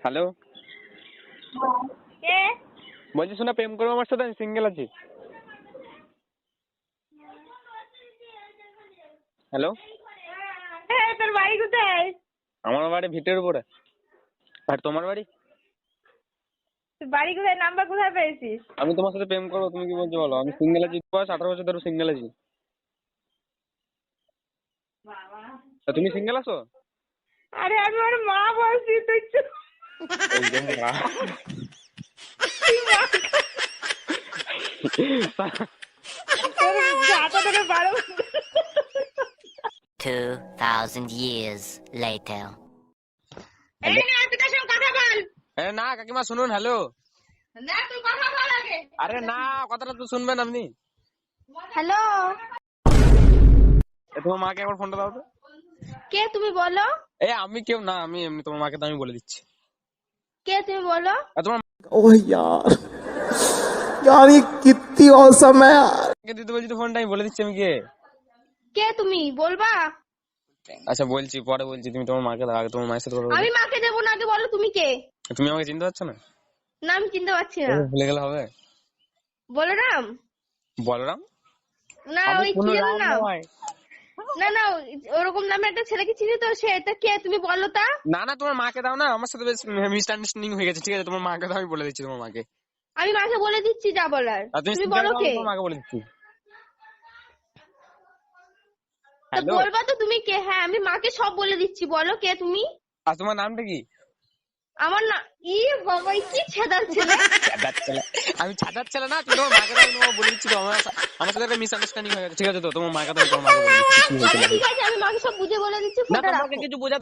Hello, কে? বলছি শোনা, প্রেম করবো আমার সাথে? আমি সিঙ্গেল আছি। হ্যালো, হ্যাঁ, তোর বাড়ি কোথায়? আমার বাড়ি ভিটের উপরে। আর তোমার বাড়ি? তোর বাড়ি কোথায়? নাম্বার কোথায় পেয়েছিস? আমি তোমার সাথে প্রেম করবো, তুমি কি বলছো বলো? আমি সিঙ্গেল আছি, বয়স 18 বছর ধরে সিঙ্গেল আছি। তা তুমি সিঙ্গেল আছো? আরে আমি ওর মা বলছি, তুই চুপ। এই যে মা। তোর ঝাঁটা ধরে বারো। 2,000 years later. এই না, তুই তার সঙ্গে কথা বল। না কাকিমা শুনুন, হ্যালো। না, তুই কথা বল আগে। আরে না, কথাটা তো শুনবেন আপনি। হ্যালো, তোমার মাকে একবার ফোনটা দাও তো। কে তুমি বলো? আমি কেউ না, আমি এমনি তোমার মাকে তো আমি বলে দিচ্ছি। কে তুমি বলো? তোমার ओह यार यार ये कितनी औसम है यार। মাকে দিতে বলছি তো ফোনটা, আমি বলে দিচ্ছি আমি কে। কে তুমি বলবা? আচ্ছা বলছি, পরে বলছি, তুমি তোমার মাকে দাও, আগে তোমার মায়ের সাথে কথা বলো। আমি মাকে দেবো না, আগে বলো তুমি কে? তুমি আমাকে চিনতে পারছো না? না, আমি চিনতে পারছি না। ভুলে গেলে হবে? বলরাম? বলরাম? না, আমি ওই কোনো কি যেন রাম নাম? নয়। না না, ওরকম নামে একটা ছেলেকে চিনি তো, সে এটা কে তুমি বলো তা? না না, তোমার মাকে দাও না, আমার সাথে বেশ মিসআন্ডারস্ট্যান্ডিং হয়ে গেছে, ঠিক আছে? তোমার মাকে দাও, আমি বলে দিচ্ছি তোমার মাকে। আমি মাকে বলে দিচ্ছি যা বলার। আর তুমি তুমি সিঙ্গেল বলো দাও, কে? আমি তোমার মাকে বলে দিচ্ছি। তো হ্যালো, বলবা তো তুমি কে? হ্যাঁ, আমি মাকে সব বলে দিচ্ছি, বলো কে তুমি? আর তোমার নামটা কি? আমার না, বাবা, কি ছেদার ছেলে। ছাদার ছেলে? আমি ছাদার ছেলে না, তুমি তোমার মাকে দাও, আমি তোমাকে বলে দিচ্ছি তো। আমার সাথে একটা মিসআন্ডারস্ট্যান্ডিং হয়ে গেছে, ঠিক আছে? তো তোমার মাকে দাও, আমি তোমার মাকে বলে দিচ্ছি কি হয়েছিল। আচ্ছা ঠিক আছে, আমি মাকে সব বুঝে বলে দিচ্ছি, না, ফোনটা তোমাকে রাখো। কিছু বোঝাতে